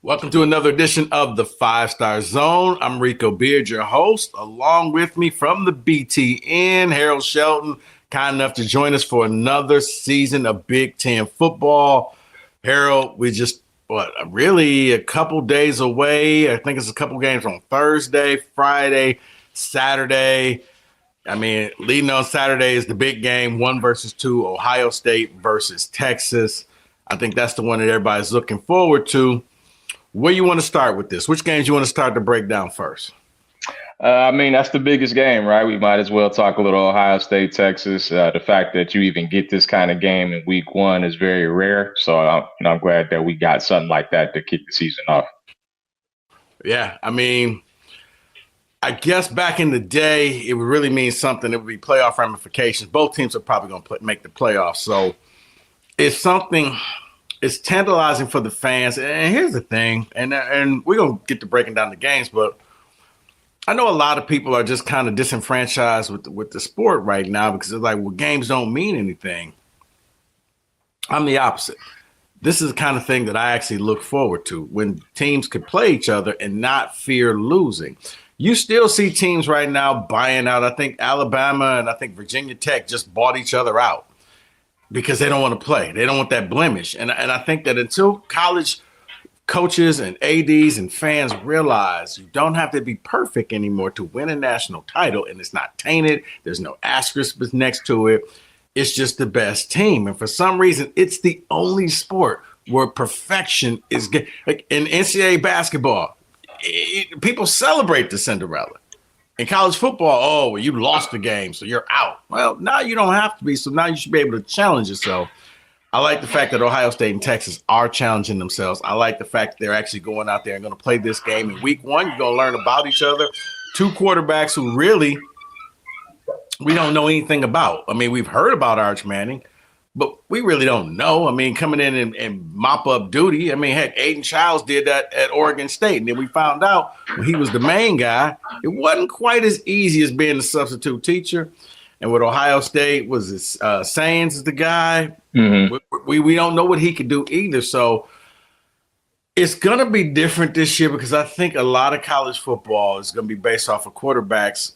Welcome to another edition of the Five Star Zone. I'm Rico Beard, your host. Along with me from the BTN, Harold Shelton, kind enough to join us for another season of Big Ten football. Harold, we just, really a couple days away. I think it's a couple games on Thursday, Friday, Saturday. Leading on Saturday is the big game, 1 versus 2, Ohio State versus Texas. I think that's the one that everybody's looking forward to. Where you want to start with this? Which games you want to start to break down first? That's the biggest game, right? We might as well talk a little Ohio State, Texas. The fact that you even get this kind of game in week 1 is very rare. So I'm glad that we got something like that to kick the season off. Yeah, I guess back in the day, it would really mean something. It would be playoff ramifications. Both teams are probably going to make the playoffs. So it's something. It's tantalizing for the fans. And here's the thing, and we're going to get to breaking down the games, but I know a lot of people are just kind of disenfranchised with the sport right now because it's like, well, games don't mean anything. I'm the opposite. This is the kind of thing that I actually look forward to, when teams could play each other and not fear losing. You still see teams right now buying out. I think Alabama and I think Virginia Tech just bought each other out because they don't want to play. They don't want that blemish. And I think that until college coaches and ADs and fans realize you don't have to be perfect anymore to win a national title, and it's not tainted, there's no asterisk next to it, it's just the best team. And for some reason, it's the only sport where perfection is good. Like in NCAA basketball, people celebrate the Cinderella. In college football, you lost the game, so you're out. Well, now you don't have to be, so now you should be able to challenge yourself. I like the fact that Ohio State and Texas are challenging themselves. I like the fact that they're actually going out there and going to play this game in week 1. You're going to learn about each other. 2 quarterbacks who really we don't know anything about. We've heard about Arch Manning, but we really don't know. Coming in and mop up duty. Heck, Aidan Chiles did that at Oregon State. And then we found out when he was the main guy, it wasn't quite as easy as being the substitute teacher. And with Ohio State, was it Sands is the guy? Mm-hmm. We don't know what he could do either. So it's going to be different this year because I think a lot of college football is going to be based off of quarterbacks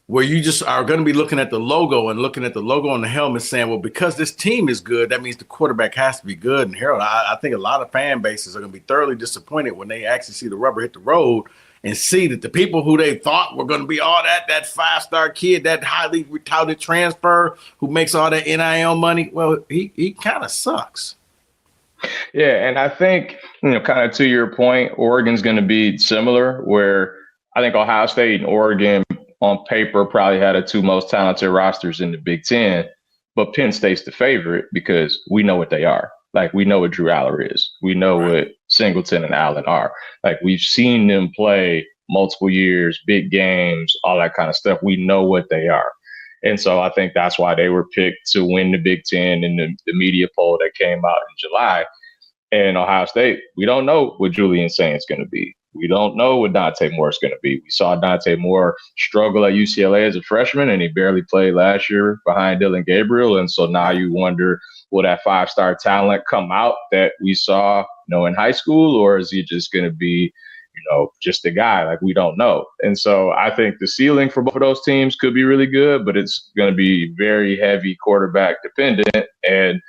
where you just are going to be looking at the logo on the helmet saying, well, because this team is good, that means the quarterback has to be good. And Harold, I think a lot of fan bases are going to be thoroughly disappointed when they actually see the rubber hit the road and see that the people who they thought were going to be that 5-star kid, that highly touted transfer who makes all that NIL money, well, he kind of sucks. Yeah, and I think, kind of to your point, Oregon's going to be similar, where I think Ohio State and Oregon on paper probably had the 2 most talented rosters in the Big Ten, but Penn State's the favorite because we know what they are. Like, we know what Drew Aller is. We know what Singleton and Allen are. Like, we've seen them play multiple years, big games, all that kind of stuff. We know what they are. And so I think that's why they were picked to win the Big Ten in the media poll that came out in July. And Ohio State, we don't know what Julian Saint's going to be. We don't know what Dante Moore is going to be. We saw Dante Moore struggle at UCLA as a freshman, and he barely played last year behind Dylan Gabriel. And so now you wonder, will that 5-star talent come out that we saw, in high school, or is he just going to be, just a guy? Like, we don't know. And so I think the ceiling for both of those teams could be really good, but it's going to be very heavy quarterback dependent. And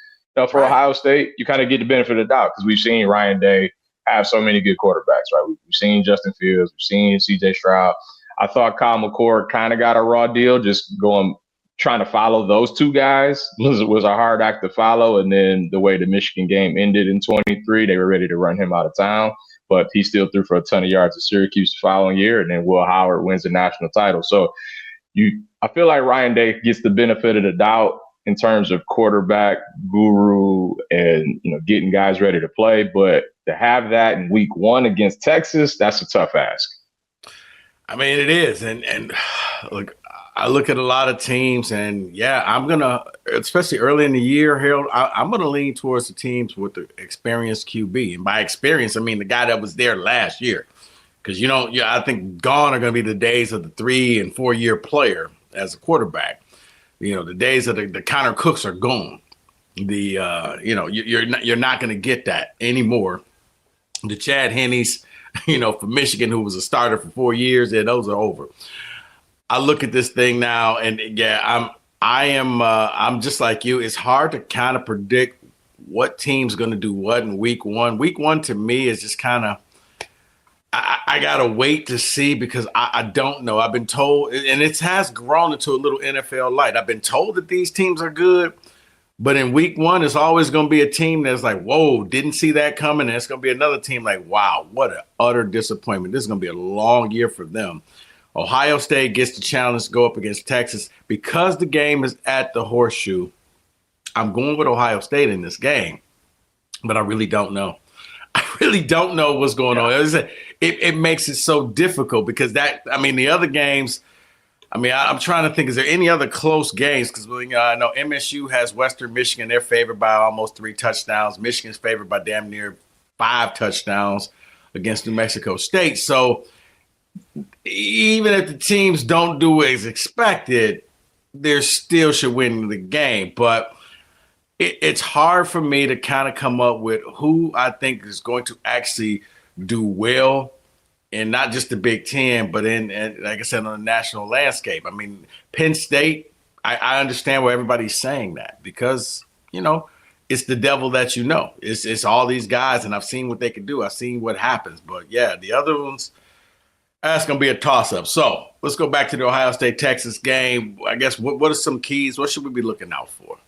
for Ohio State, you kind of get the benefit of the doubt because we've seen Ryan Day have so many good quarterbacks, right? We've seen Justin Fields, we've seen CJ Stroud. I thought Kyle McCord kind of got a raw deal, just trying to follow those 2 guys was a hard act to follow. And then the way the Michigan game ended in 23, they were ready to run him out of town, but he still threw for a ton of yards at Syracuse the following year. And then Will Howard wins the national title. So I feel like Ryan Day gets the benefit of the doubt in terms of quarterback guru and, getting guys ready to play. But to have that in week 1 against Texas, that's a tough ask. It is. And look, I look at a lot of teams and I'm going to, especially early in the year, Harold, I'm going to lean towards the teams with the experienced QB. And by experience, I mean the guy that was there last year. Because, I think gone are going to be the days of the 3 and 4 year player as a quarterback. The days of the Connor Cooks are gone. You're not going to get that anymore. The Chad Henneys, for Michigan, who was a starter for 4 years, yeah, those are over. I look at this thing now, and yeah, I'm just like you. It's hard to kind of predict what team's going to do what in week one. Week one to me is just kind of I gotta wait to see because I don't know. I've been told, and it has grown into a little NFL light. I've been told that these teams are good, but in week one, it's always going to be a team that's like, whoa, didn't see that coming. And it's going to be another team like, wow, what an utter disappointment. This is going to be a long year for them. Ohio State gets the challenge to go up against Texas. Because the game is at the Horseshoe, I'm going with Ohio State in this game, but I really don't know. I really don't know what's going on. It makes it so difficult because the other games, I'm trying to think, is there any other close games? Because I know MSU has Western Michigan. They're favored by almost 3 touchdowns. Michigan's favored by damn near 5 touchdowns against New Mexico State. So even if the teams don't do as expected, they still should win the game. But it's hard for me to kind of come up with who I think is going to actually do well, and not just the Big Ten, but in like I said, on the national landscape. Penn State, I understand why everybody's saying that because, it's the devil that It's all these guys, and I've seen what they can do. I've seen what happens. But, yeah, the other ones, that's going to be a toss-up. So let's go back to the Ohio State-Texas game. I guess what are some keys? What should we be looking out for?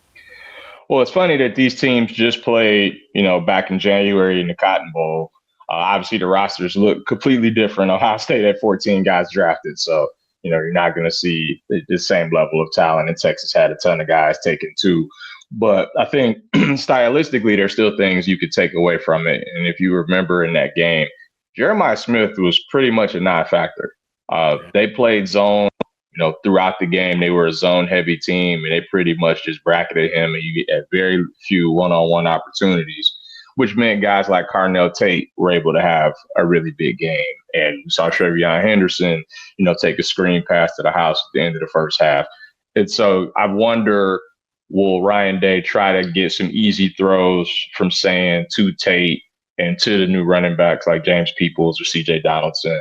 Well, it's funny that these teams just played, back in January in the Cotton Bowl. Obviously, the rosters look completely different. Ohio State had 14 guys drafted, so you're not going to see the same level of talent. And Texas had a ton of guys taken too. But I think stylistically, there's still things you could take away from it. And if you remember in that game, Jeremiah Smith was pretty much a non-factor. They played zone. Throughout the game, they were a zone-heavy team, and they pretty much just bracketed him, and you get very few one-on-one opportunities, which meant guys like Carnell Tate were able to have a really big game. And you saw Trevion Henderson, take a screen pass to the house at the end of the first half. And so I wonder, will Ryan Day try to get some easy throws from Sand to Tate and to the new running backs like James Peoples or C.J. Donaldson?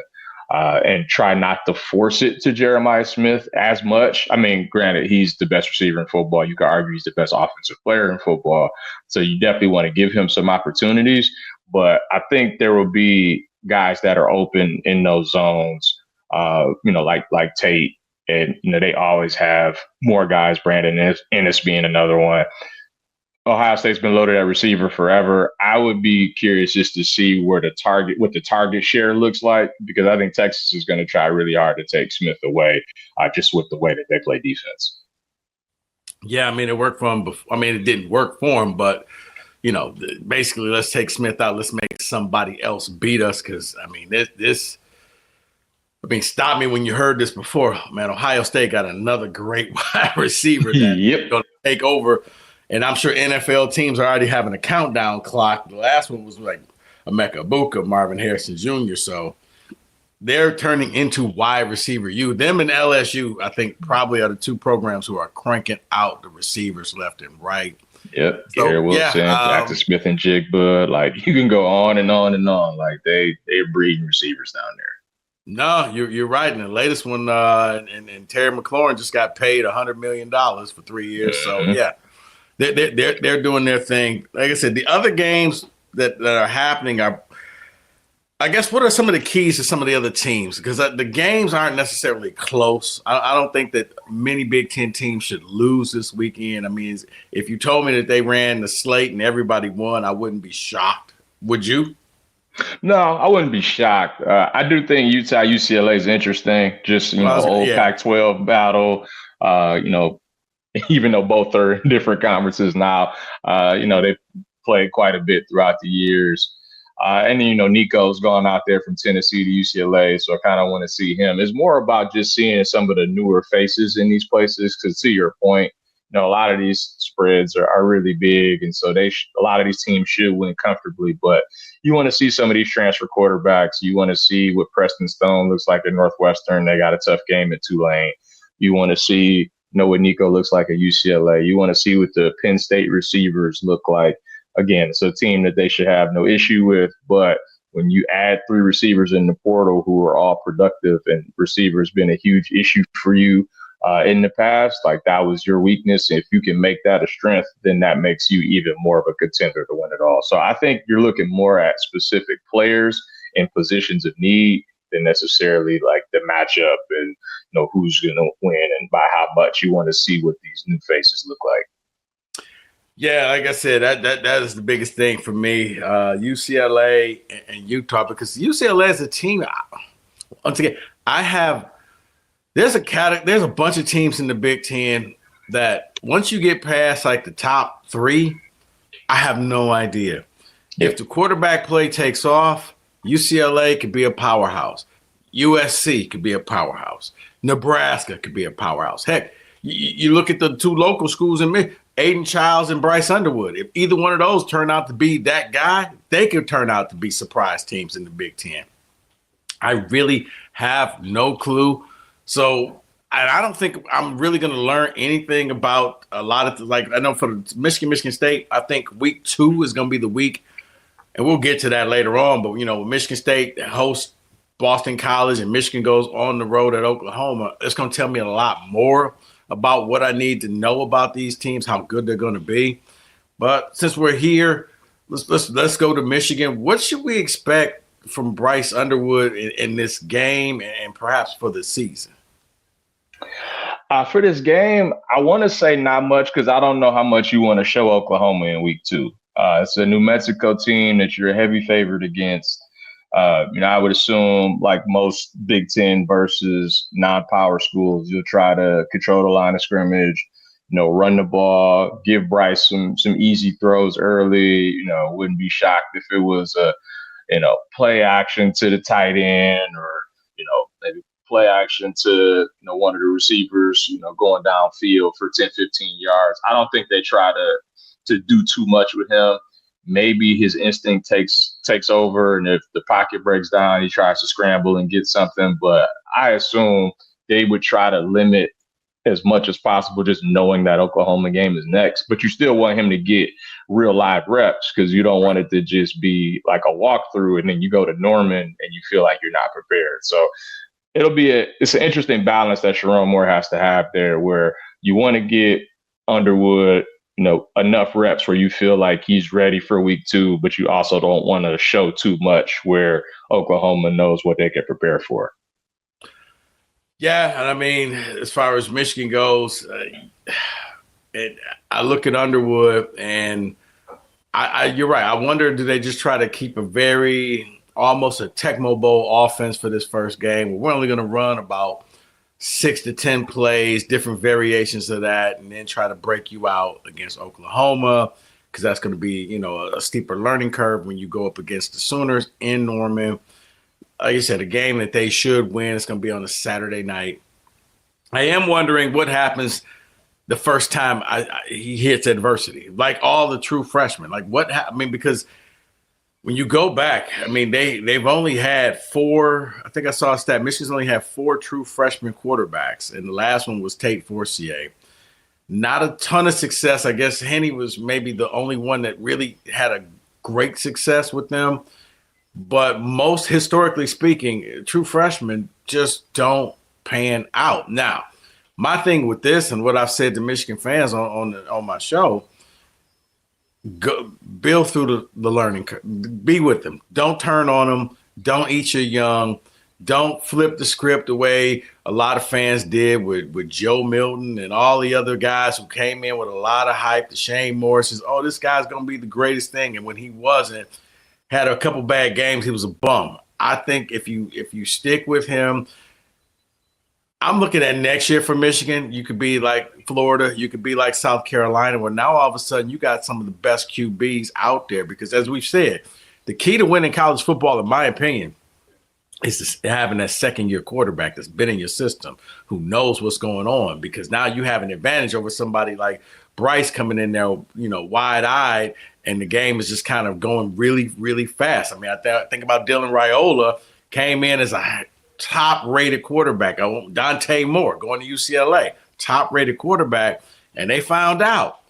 And try not to force it to Jeremiah Smith as much. Granted, he's the best receiver in football. You could argue he's the best offensive player in football. So you definitely want to give him some opportunities. But I think there will be guys that are open in those zones, like Tate. And, they always have more guys, Brandon Ennis being another one. Ohio State's been loaded at receiver forever. I would be curious just to see what the target share looks like, because I think Texas is going to try really hard to take Smith away, just with the way that they play defense. Yeah, it worked for him before. It didn't work for him, but basically, let's take Smith out. Let's make somebody else beat us, because stop me when you heard this before. Man, Ohio State got another great wide receiver that's going to take over. And I'm sure NFL teams are already having a countdown clock. The last one was like Emeka Egbuka, Marvin Harrison Jr. So they're turning into wide receiver U. Them and LSU, I think, probably are the 2 programs who are cranking out the receivers left and right. Yep. So, Gary Wilson, Jackson Smith and Jigba. Like, you can go on and on and on. Like, they're breeding receivers down there. No, you're right. And the latest one, and Terry McLaurin just got paid $100 million for 3 years. So, yeah. They're doing their thing. Like I said, the other games that are happening are, I guess, what are some of the keys to some of the other teams? Because the games aren't necessarily close. I don't think that many Big Ten teams should lose this weekend. If you told me that they ran the slate and everybody won, I wouldn't be shocked. Would you? No, I wouldn't be shocked. I do think Utah UCLA is interesting. Just old Pac-12 battle. Even though both are in different conferences now, they've played quite a bit throughout the years. And then, Nico's gone out there from Tennessee to UCLA, so I kind of want to see him. It's more about just seeing some of the newer faces in these places, because to your point, a lot of these spreads are really big, and so a lot of these teams should win comfortably. But you want to see some of these transfer quarterbacks. You want to see what Preston Stone looks like at Northwestern. They got a tough game at Tulane. You want to see what Nico looks like at UCLA. You want to see what the Penn State receivers look like. Again, it's a team that they should have no issue with, but when you add 3 receivers in the portal who are all productive, and receivers been a huge issue for you in the past, like that was your weakness. If you can make that a strength, then that makes you even more of a contender to win it all. So I think you're looking more at specific players and positions of need than necessarily like the matchup and who's going to win and by how much. You want to see what these new faces look like. Yeah, like I said, that is the biggest thing for me. UCLA and Utah, because UCLA is a team. Once again, there's a bunch of teams in the Big Ten that once you get past like the top 3, I have no idea. If the quarterback play takes off, UCLA could be a powerhouse. USC could be a powerhouse. Nebraska could be a powerhouse. Heck, you look at the 2 local schools in Michigan, Aidan, Chiles, and Bryce Underwood. If either one of those turn out to be that guy, they could turn out to be surprise teams in the Big Ten. I really have no clue. So I don't think I'm really going to learn anything about a lot of I know for Michigan State, I think week 2 is going to be the week, and we'll get to that later on. But, Michigan State hosts Boston College and Michigan goes on the road at Oklahoma. It's going to tell me a lot more about what I need to know about these teams, how good they're going to be. But since we're here, let's go to Michigan. What should we expect from Bryce Underwood in this game and perhaps for the season? For this game, I want to say not much because I don't know how much you want to show Oklahoma in week 2. It's a New Mexico team that you're a heavy favorite against. I would assume, like most Big Ten versus non-power schools, you'll try to control the line of scrimmage, run the ball, give Bryce some easy throws early. Wouldn't be shocked if it was a, play action to the tight end or, maybe play action to, one of the receivers, going downfield for 10, 15 yards. I don't think they try to do too much with him. Maybe his instinct takes over, and if the pocket breaks down, he tries to scramble and get something. But I assume they would try to limit as much as possible, just knowing that Oklahoma game is next. But you still want him to get real live reps because you don't want it to just be like a walkthrough, and then you go to Norman and you feel like you're not prepared. So it's an interesting balance that Sharon Moore has to have there, where you want to get Underwood enough reps where you feel like he's ready for week 2, but you also don't want to show too much where Oklahoma knows what they can prepare for. Yeah, and I mean, as far as Michigan goes, I look at Underwood and you're right. I wonder, do they just try to keep almost a Tecmo Bowl offense for this first game? We're only going to run about 6 to 10 plays, different variations of that, and then try to break you out against Oklahoma, because that's going to be, a steeper learning curve when you go up against the Sooners in Norman. Like you said, a game that they should win. It's going to be on a Saturday night. I am wondering what happens the first time he hits adversity, like all the true freshmen. Like because when you go back, they've only had 4. I think I saw a stat. Michigan's only had 4 true freshman quarterbacks, and the last one was Tate Forcier. Not a ton of success. I guess Henny was maybe the only one that really had a great success with them. But most historically speaking, true freshmen just don't pan out. Now, my thing with this and what I've said to Michigan fans on my show, build through the learning curve. Be with them. Don't turn on them. Don't eat your young. Don't flip the script the way a lot of fans did with Joe Milton and all the other guys who came in with a lot of hype. The Shane Morris's, this guy's going to be the greatest thing. And when he wasn't, had a couple bad games, he was a bum. I think if you stick with him, I'm looking at next year for Michigan. You could be like Florida. You could be like South Carolina, where now all of a sudden you got some of the best QBs out there. Because as we've said, the key to winning college football, in my opinion, is having that second-year quarterback that's been in your system, who knows what's going on. Because now you have an advantage over somebody like Bryce coming in there, wide-eyed, and the game is just kind of going really, really fast. I think about Dylan Raiola, came in as a top-rated quarterback. Dante Moore going to UCLA, top-rated quarterback, and they found out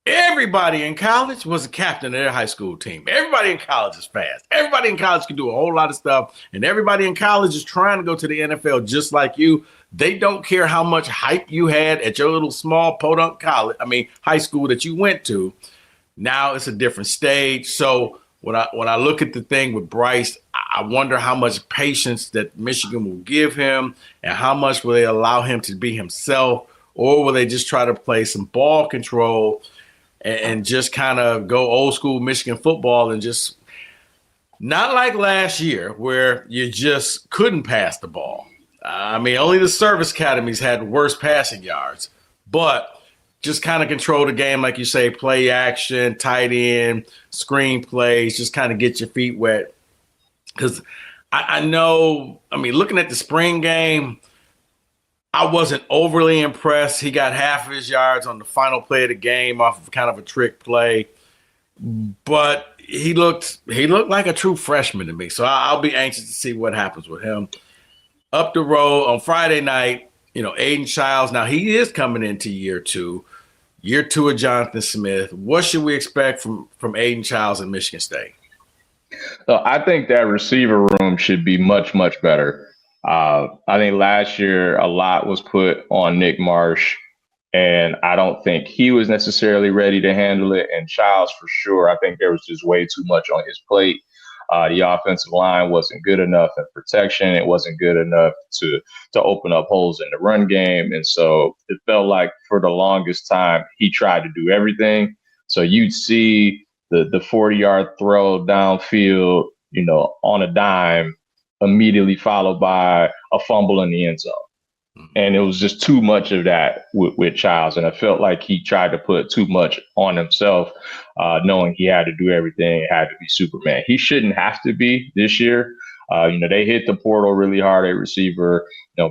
Everybody in college was a captain of their high school team. Everybody in college is fast. Everybody in college can do a whole lot of stuff. And everybody in college is trying to go to the NFL just like you. They don't care how much hype you had at your little small podunk high school that you went to. Now it's a different stage. So when I look at the thing with Bryce, I wonder how much patience that Michigan will give him and how much will they allow him to be himself, or will they just try to play some ball control and just kind of go old school Michigan football and just not like last year where you just couldn't pass the ball. Only the service academies had worse passing yards, but just kind of control the game, like you say, play action, tight end, screen plays, just kind of get your feet wet. Because I know, looking at the spring game, I wasn't overly impressed. He got half of his yards on the final play of the game off of kind of a trick play, but he looked like a true freshman to me. So I'll be anxious to see what happens with him. Up the road on Friday night, Aidan Chiles. Now he is coming into year two of Jonathan Smith. What should we expect from Aidan Chiles in Michigan State? So I think that receiver room should be much, much better. I think last year a lot was put on Nick Marsh, and I don't think he was necessarily ready to handle it. And Chiles, for sure, I think there was just way too much on his plate. The offensive line wasn't good enough in protection. It wasn't good enough to open up holes in the run game. And so it felt like for the longest time, he tried to do everything. So you'd see the 40-yard throw downfield, on a dime, immediately followed by a fumble in the end zone. And it was just too much of that with Chiles. And I felt like he tried to put too much on himself, knowing he had to do everything, had to be Superman. He shouldn't have to be this year. They hit the portal really hard at receiver,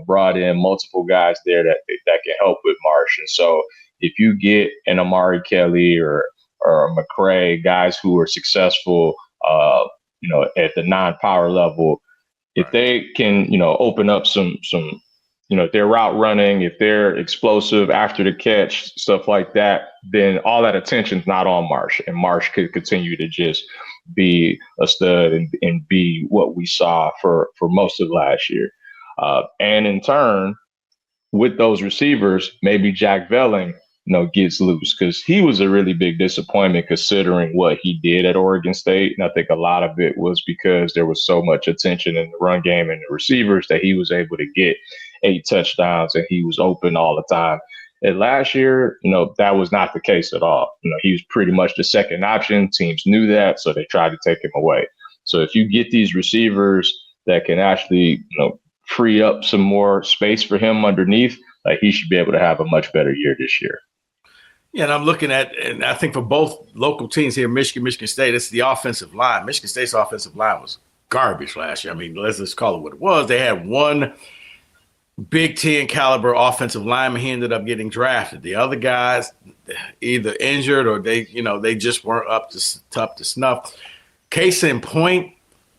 brought in multiple guys there that can help with Marsh. And so if you get an Amari Kelly or McCray, guys who are successful, at the non-power level, if they can, open up some, if they're route running, if they're explosive after the catch, stuff like that, then all that attention's not on Marsh, and Marsh could continue to just be a stud and be what we saw for most of last year. And in turn, with those receivers, maybe Jack Velling, gets loose, because he was a really big disappointment considering what he did at Oregon State. And I think a lot of it was because there was so much attention in the run game and the receivers that he was able to get 8 touchdowns and he was open all the time. And last year, that was not the case at all. He was pretty much the second option. Teams knew that, so they tried to take him away. So if you get these receivers that can actually, free up some more space for him underneath, like, he should be able to have a much better year this year. Yeah, and I'm looking at, and I think for both local teams here, Michigan State, it's the offensive line. Michigan State's offensive line was garbage last year. Let's just call it what it was. They had one Big Ten caliber offensive lineman. He ended up getting drafted. The other guys either injured or they just weren't up to snuff. Case in point,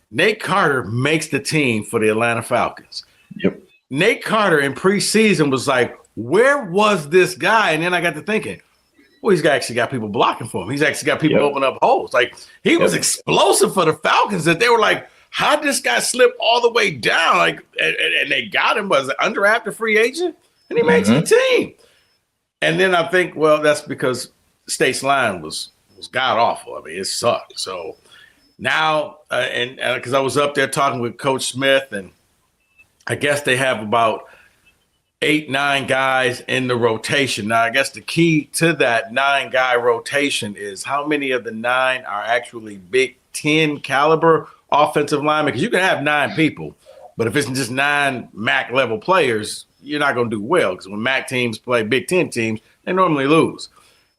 Nate Carter makes the team for the Atlanta Falcons. Yep. Nate Carter in preseason was like, where was this guy? And then I got to thinking, well, he's actually got people blocking for him. He's actually got people opening up holes. Like, he was explosive for the Falcons that they were like, how'd this guy slip all the way down? Like, and they got him, was an undrafted free agent, and he makes the team. And then I think, well, that's because State's line was god awful. It sucked. So now, and because I was up there talking with Coach Smith, and I guess they have about 8-9 guys in the rotation. Now, I guess the key to that 9-guy rotation is how many of the 9 are actually Big Ten caliber offensive linemen, because you can have 9 people, but if it's just 9 MAC level players, you're not going to do well, because when MAC teams play Big Ten teams, they normally lose.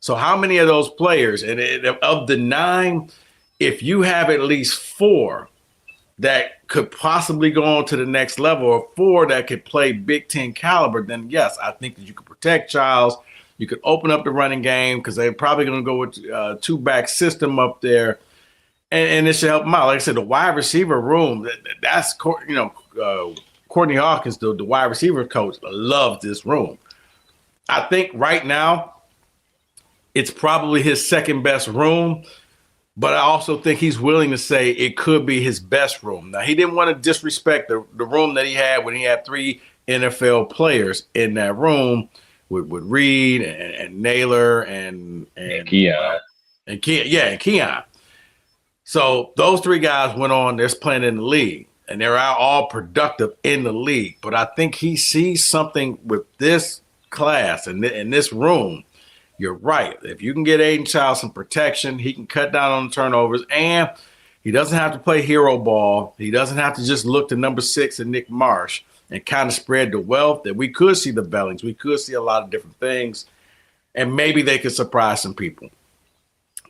So how many of those players, and of the 9, if you have at least 4 that could possibly go on to the next level, or 4 that could play Big Ten caliber, then yes, I think that you could protect Chiles. You could open up the running game, because they're probably going to go with a 2-back system up there. And it should help them out. Like I said, the wide receiver room, that's, Courtney Hawkins, the wide receiver coach, loves this room. I think right now, It's probably his second best room, but I also think he's willing to say it could be his best room. Now, he didn't want to disrespect the room that he had when he had 3 NFL players in that room with Reed and Naylor and Keon. and Keon. So those 3 guys went on. They're playing in the league, and they're all productive in the league. But I think he sees something with this class and in this room. You're right. If you can get Aidan Chiles some protection, he can cut down on the turnovers, and he doesn't have to play hero ball. He doesn't have to just look to number 6 and Nick Marsh and kind of spread the wealth that we could see the Bellings. We could see a lot of different things, and maybe they could surprise some people.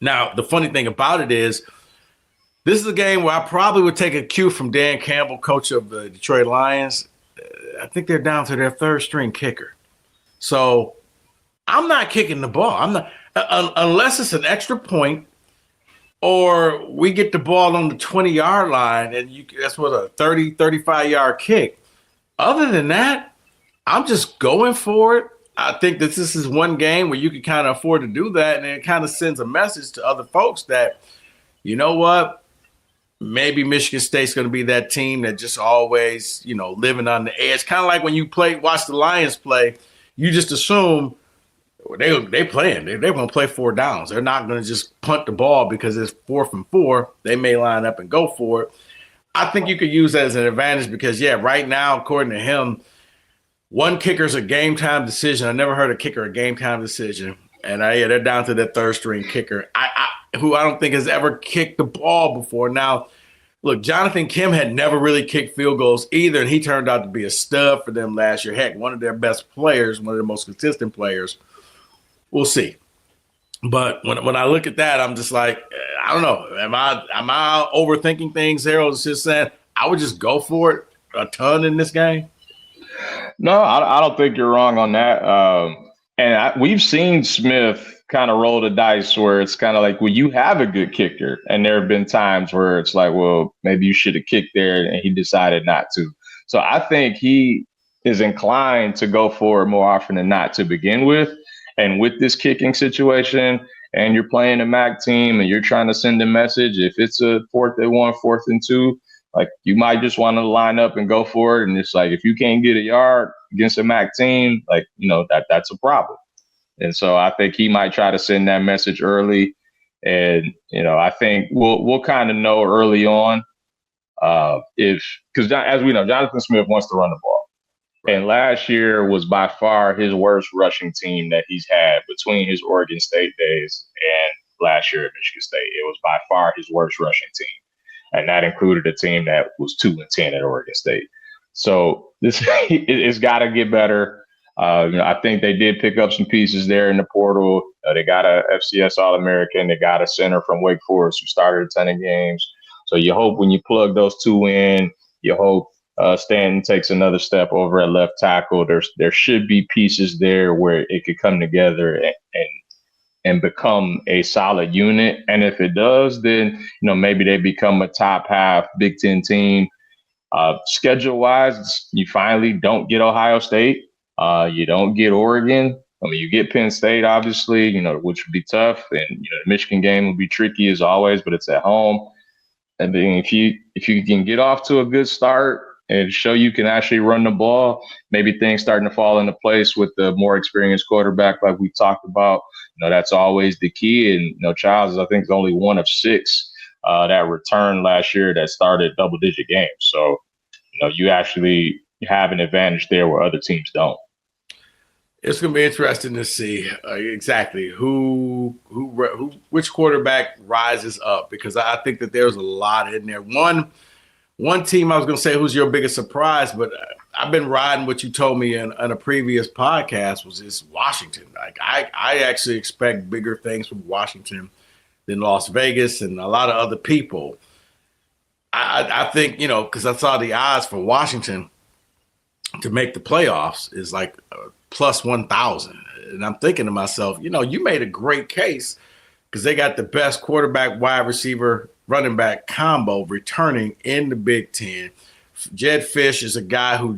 Now, the funny thing about it is this is a game where I probably would take a cue from Dan Campbell, coach of the Detroit Lions. I think they're down to their 3rd string kicker. So I'm not kicking the ball. I'm not unless it's an extra point or we get the ball on the 20-yard line and that's what a 30, 35-yard kick. Other than that, I'm just going for it. I think that this is one game where you can kind of afford to do that, and it kind of sends a message to other folks that, you know what, maybe Michigan State's going to be that team that just always, living on the edge. Kind of like when you watch the Lions play, you just assume they playing. They're going to play 4 downs. They're not going to just punt the ball because it's 4th and 4. They may line up and go for it. I think you could use that as an advantage because, right now, according to him, one kicker's a game time decision. I never heard a kicker a game time decision. And they're down to their 3rd string kicker, who I don't think has ever kicked the ball before. Now, look, Jonathan Kim had never really kicked field goals either, and he turned out to be a stud for them last year. Heck, one of their best players, one of their most consistent players. We'll see. But when I look at that, I'm just like, I don't know. Am I overthinking things there? I was just saying I would just go for it a ton in this game. No, I don't think you're wrong on that. We've seen Smith kind of roll the dice where it's kind of like, well, you have a good kicker. And there have been times where it's like, well, maybe you should have kicked there, and he decided not to. So I think he is inclined to go for it more often than not to begin with. And with this kicking situation, and you're playing a MAC team and you're trying to send a message, if it's a 4th and 1, 4th and 2, like you might just want to line up and go for it. And it's like, if you can't get a yard against a MAC team, like, that's a problem. And so I think he might try to send that message early. And, I think we'll kind of know early on because as we know, Jonathan Smith wants to run the ball. And last year was by far his worst rushing team that he's had between his Oregon State days and last year at Michigan State. It was by far his worst rushing team. And that included a team that was 2-10 at Oregon State. So it's got to get better. I think they did pick up some pieces there in the portal. They got a FCS All-American. They got a center from Wake Forest who started a ton of games. So you hope when you plug those 2 in, you hope Stanton takes another step over at left tackle. There should be pieces there where it could come together and become a solid unit. And if it does, then maybe they become a top half Big Ten team. Schedule wise, you finally don't get Ohio State. You don't get Oregon. I mean, you get Penn State, obviously, which would be tough. And the Michigan game will be tricky as always, but it's at home. And then if you can get off to a good start and show you can actually run the ball, maybe things starting to fall into place with the more experienced quarterback like we talked about. That's always the key. And, Chiles, I think, is only one of 6 that returned last year that started double-digit games. So, you actually have an advantage there where other teams don't. It's going to be interesting to see exactly which quarterback rises up, because I think that there's a lot in there. One team I was going to say who's your biggest surprise, but I've been riding what you told me in a previous podcast was Washington. Like I actually expect bigger things from Washington than Las Vegas and a lot of other people. I think, because I saw the odds for Washington to make the playoffs is like plus 1,000. And I'm thinking to myself, you made a great case because they got the best quarterback, wide receiver, running back combo returning in the Big Ten. Jed Fish is a guy who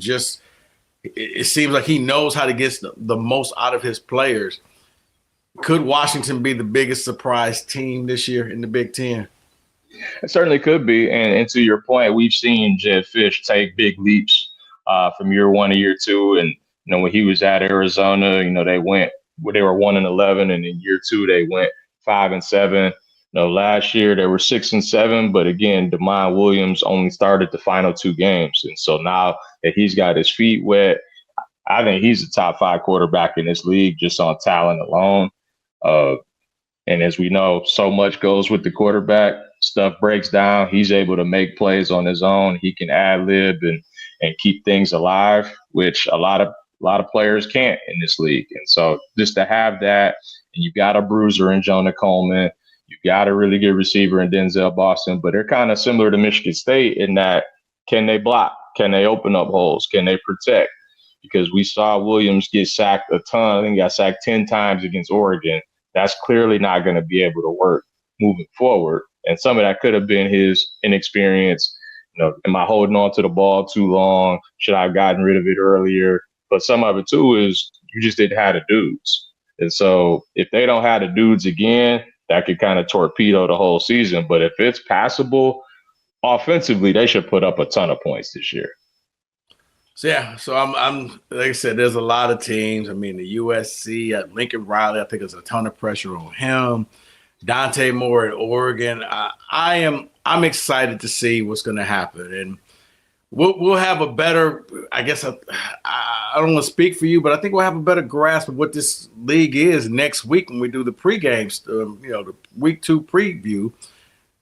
it seems like he knows how to get the most out of his players. Could Washington be the biggest surprise team this year in the Big Ten? It certainly could be. And to your point, we've seen Jed Fish take big leaps from year one to year two. And, when he was at Arizona, they were 1-11, and in year two, they went 5-7. Last year they were 6-7, but again, Demond Williams only started the final two games. And so now that he's got his feet wet, I think he's a top 5 quarterback in this league just on talent alone. Uh, and as we know, so much goes with the quarterback. Stuff breaks down. He's able to make plays on his own. He can ad lib and keep things alive, which a lot of players can't in this league. And so just to have that, and you got a bruiser in Jonah Coleman, you got a really good receiver in Denzel Boston, but they're kind of similar to Michigan State in that, can they block? Can they open up holes? Can they protect? Because we saw Williams get sacked a ton. I think he got sacked 10 times against Oregon. That's clearly not going to be able to work moving forward. And some of that could have been his inexperience. Am I holding on to the ball too long? Should I have gotten rid of it earlier? But some of it, too, is you just didn't have the dudes. And so if they don't have the dudes again, that could kind of torpedo the whole season. But if it's passable, offensively, they should put up a ton of points this year. So I'm like I said, there's a lot of teams. I mean, the USC, Lincoln Riley, I think there's a ton of pressure on him. Dante Moore at Oregon. I'm excited to see what's going to happen, and we'll have a better. I guess I don't want to speak for you, but I think we'll have a better grasp of what this league is next week when we do the pregame, the week 2 preview.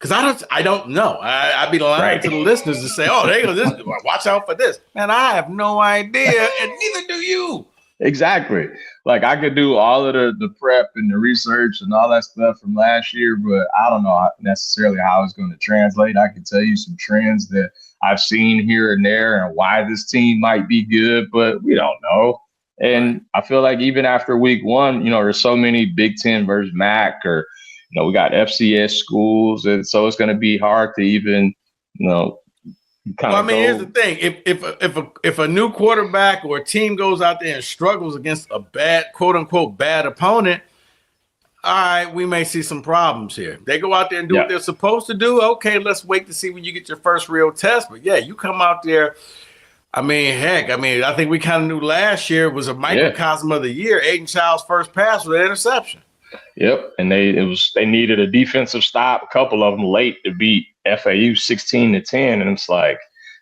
Because I don't know. I'd be lying to the listeners to say, watch out for this. Man, I have no idea, and neither do you. Exactly. Like, I could do all of the prep and the research and all that stuff from last year, but I don't know necessarily how it's going to translate. I can tell you some trends that I've seen here and there and why this team might be good, but we don't know. And I feel like even after week 1, there's so many Big Ten versus MAC, or we got FCS schools, and so it's going to be hard to even, here's the thing: if a new quarterback or a team goes out there and struggles against a bad, quote unquote, bad opponent, all right, we may see some problems here. They go out there and do what they're supposed to do. Okay, let's wait to see when you get your first real test. But you come out there. I think we kind of knew last year was a microcosm of the year. Aidan Chiles' first pass was an interception. Yep, and they needed a defensive stop, a couple of them late to beat FAU 16-10, and it's like,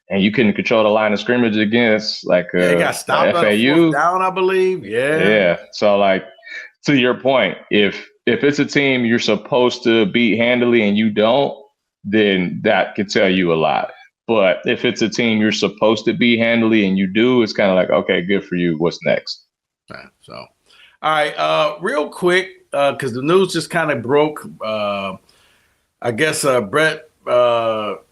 and you couldn't control the line of scrimmage against they got stopped on FAU down, I believe. Yeah. So to your point, if it's a team you're supposed to beat handily and you don't, then that could tell you a lot. But if it's a team you're supposed to beat handily and you do, it's kind of like, okay, good for you. What's next? Right, so, all right, real quick. Because the news just kind of broke. I guess Brett what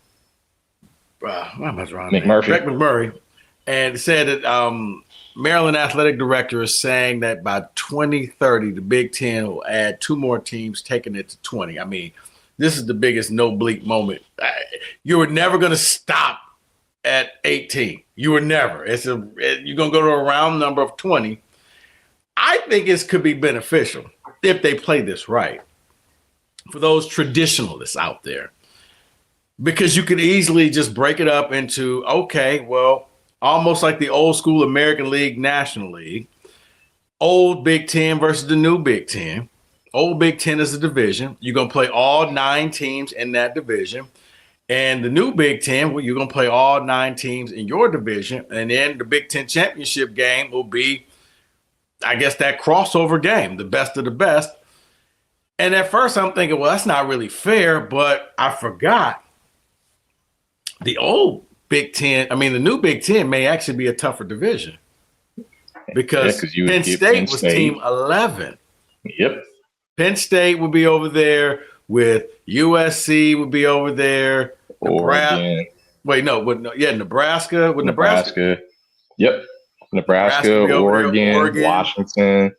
am I wrong? Brett McMurray, and said that Maryland athletic director is saying that by 2030, the Big Ten will add 2 more teams, taking it to 20. I mean, this is the biggest no bleep moment. You were never going to stop at 18. You were never. You're going to go to a round number of 20. I think this could be beneficial if they play this right for those traditionalists out there, because you could easily just break it up into, almost like the old school American League, National League, old Big Ten versus the new Big Ten. Old Big Ten is a division. You're going to play all 9 teams in that division. And the new Big Ten, you're going to play all 9 teams in your division. And then the Big Ten championship game will be, I guess, that crossover game, the best of the best. And at first I'm thinking, well, that's not really fair, but I forgot the old Big Ten. I mean, the new Big Ten may actually be a tougher division because Penn State was team 11. Yep. Penn State would be over there with USC would be over there. Oregon. Nebraska. With Nebraska. Yep. Nebraska, Oregon, Washington.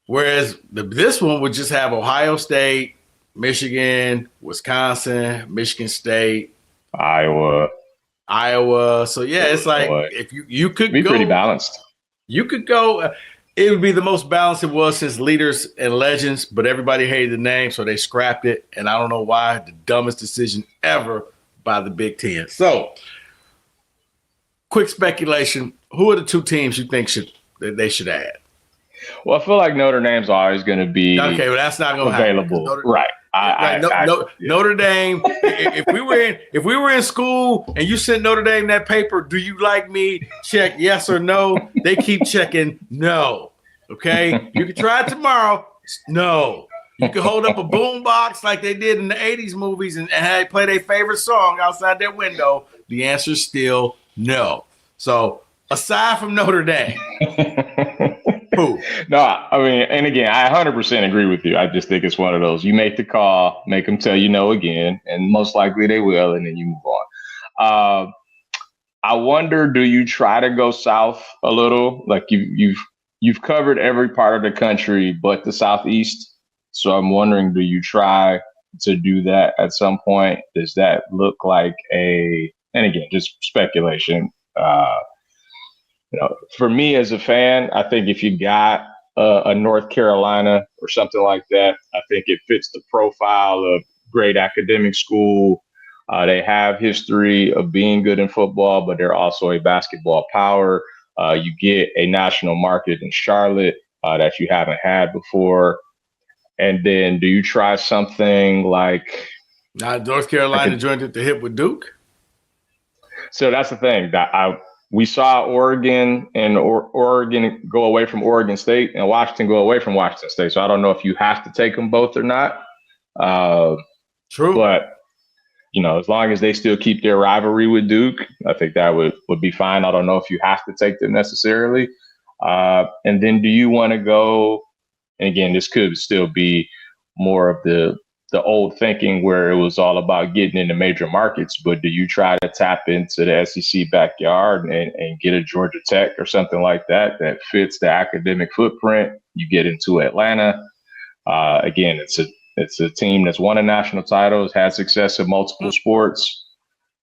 Whereas this one would just have Ohio State, Michigan, Wisconsin, Michigan State, Iowa. So it's like if you could be go, pretty balanced. You could go. It would be the most balanced it was since Leaders and Legends, but everybody hated the name, so they scrapped it. And I don't know why. The dumbest decision ever by the Big Ten. So, quick speculation: who are the two teams you think they should add? Well, I feel like Notre Dame's always going to be Okay, well that's not going to happen. available, right? Notre Dame. If we were in school and you sent Notre Dame that paper, do you like me? Check yes or no. They keep checking no. Okay, you can try it tomorrow. No, you can hold up a boom box like they did in the '80s movies and play their favorite song outside their window. The answer is still no. So aside from Notre Dame. Who? No, I mean, and again, I 100% agree with you. I just think it's one of those. You make the call, make them tell you no again, and most likely they will, and then you move on. I wonder, do you try to go south a little? Like you've covered every part of the country but the Southeast. So I'm wondering, do you try to do that at some point? Does that look like and again, just speculation. For me as a fan, I think if you got a North Carolina or something like that, I think it fits the profile of great academic school. They have history of being good in football, but they're also a basketball power. You get a national market in Charlotte that you haven't had before. And then do you try something like North Carolina joined at the hip with Duke? So that's the thing that we saw Oregon and Oregon go away from Oregon State and Washington go away from Washington State. So I don't know if you have to take them both or not. True. But, as long as they still keep their rivalry with Duke, I think that would be fine. I don't know if you have to take them necessarily. And then do you want to go, and again, this could still be more of the old thinking where it was all about getting into major markets, but do you try to tap into the SEC backyard and get a Georgia Tech or something like that fits the academic footprint? You get into Atlanta. Again, it's a team that's won a national title, has had success in multiple sports.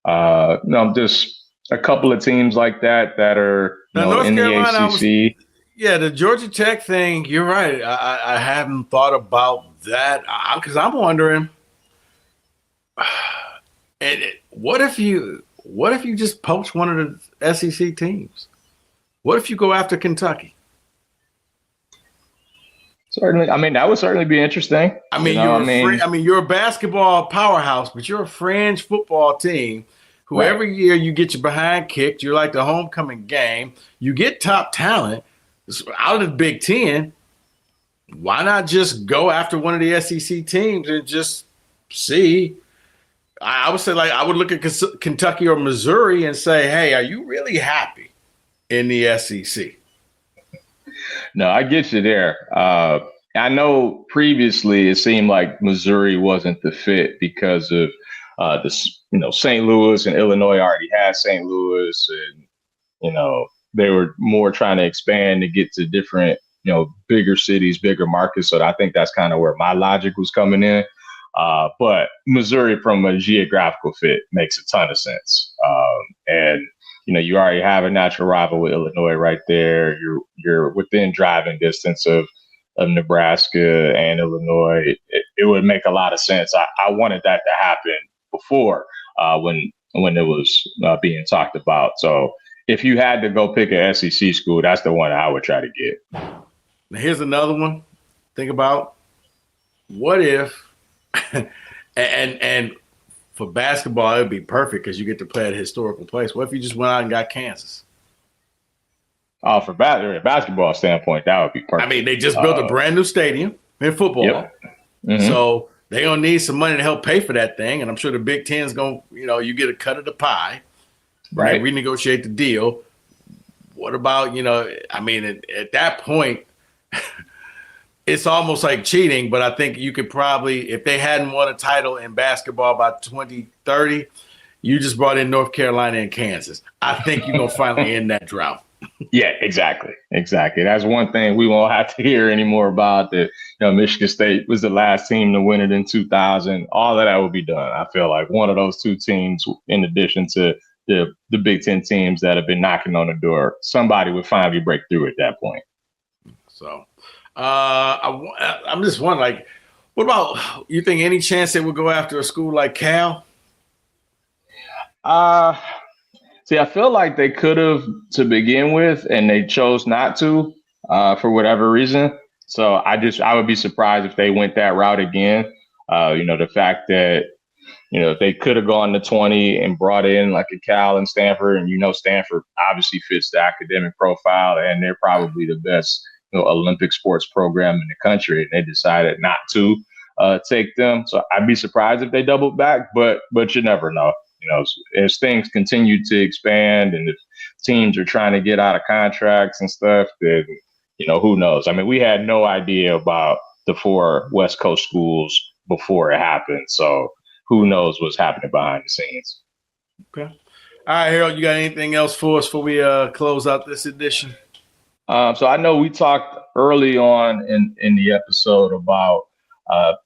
Just a couple of teams like that are in the ACC. The Georgia Tech thing, you're right. I haven't thought about that because I'm wondering, what if you just poach one of the SEC teams? What if you go after Kentucky? Certainly, I mean that would certainly be interesting. I mean, you're a basketball powerhouse, but you're a fringe football team who every year you get your behind kicked. You're like the homecoming game. You get top talent out of the Big Ten. Why not just go after one of the SEC teams and just see? I would say, I would look at Kentucky or Missouri and say, hey, are you really happy in the SEC? No, I get you there. I know previously it seemed like Missouri wasn't the fit because of St. Louis and Illinois already had St. Louis, and they were more trying to expand to get to different bigger cities, bigger markets. So I think that's kind of where my logic was coming in. But Missouri from a geographical fit makes a ton of sense. And you already have a natural rival with Illinois right there. You're within driving distance of Nebraska and Illinois. It would make a lot of sense. I wanted that to happen before when it was being talked about. So if you had to go pick an SEC school, that's the one I would try to get. Now here's another one. Think about what if, and for basketball, it would be perfect because you get to play at a historical place. What if you just went out and got Kansas? Oh, from a basketball standpoint, that would be perfect. I mean, they just built a brand new stadium in football. Yep. Mm-hmm. So they're going to need some money to help pay for that thing. And I'm sure the Big Ten's going to, you get a cut of the pie. Right. Renegotiate the deal. What about, at that point, it's almost like cheating, but I think you could probably, if they hadn't won a title in basketball by 2030, you just brought in North Carolina and Kansas. I think you're going to finally end that drought. Yeah, exactly. That's one thing we won't have to hear anymore about. That Michigan State was the last team to win it in 2000. All of that will be done. I feel like one of those two teams, in addition to the Big Ten teams that have been knocking on the door, somebody would finally break through at that point. So I'm just wondering, like, what about you think any chance they would go after a school like Cal? Uh, See, I feel like they could have to begin with, and they chose not to for whatever reason. So I would be surprised if they went that route again. The fact that if they could have gone to 20 and brought in like a Cal and Stanford, and Stanford obviously fits the academic profile, and they're probably the best Olympic sports program in the country, and they decided not to take them. So I'd be surprised if they doubled back, but you never know. As things continue to expand and if teams are trying to get out of contracts and stuff, then who knows? I mean, we had no idea about the 4 West Coast schools before it happened, so who knows what's happening behind the scenes. Okay. All right, Harold, you got anything else for us before we close out this edition? So I know we talked early on in the episode about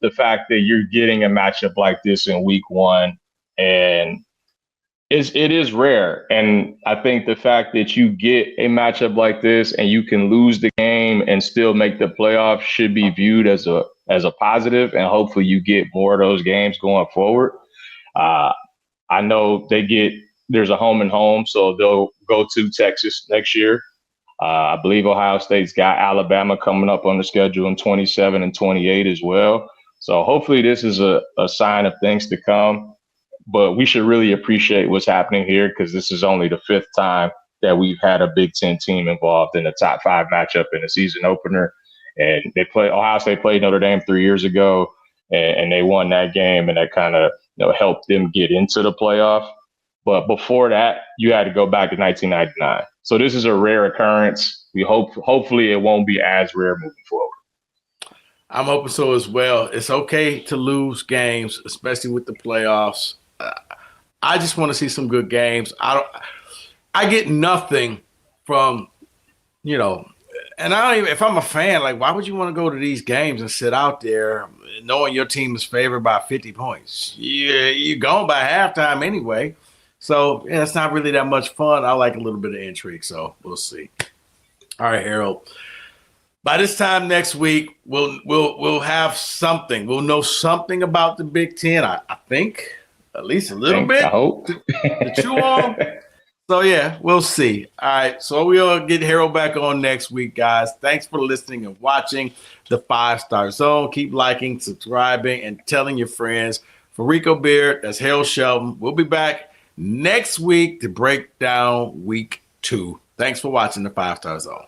the fact that you're getting a matchup like this in week 1, and it is rare. And I think the fact that you get a matchup like this and you can lose the game and still make the playoffs should be viewed as a positive, and hopefully you get more of those games going forward. I know there's a home and home, so they'll go to Texas next year. I believe Ohio State's got Alabama coming up on the schedule in 27 and 28 as well. So hopefully this is a sign of things to come. But we should really appreciate what's happening here, because this is only the 5th time that we've had a Big Ten team involved in a top 5 matchup in a season opener. And Ohio State played Notre Dame 3 years ago, and they won that game, and that kind of helped them get into the playoff. But before that, you had to go back to 1999. So this is a rare occurrence. Hopefully it won't be as rare moving forward. I'm hoping so as well. It's okay to lose games, especially with the playoffs. I just want to see some good games. I get nothing from, and I don't even, if I'm a fan, like, why would you want to go to these games and sit out there knowing your team is favored by 50 points? You're gone by halftime anyway. So it's not really that much fun. I like a little bit of intrigue, so we'll see. All right, Harold. By this time next week, we'll have something. We'll know something about the Big Ten. I think at least a little bit. I hope. To chew on. So yeah, we'll see. All right, so we'll get Harold back on next week, guys. Thanks for listening and watching the 5 Star Zone. Keep liking, subscribing, and telling your friends. For Rico Beard, that's Harold Shelton. We'll be back next week to break down week 2. Thanks for watching the 5 Star Zone.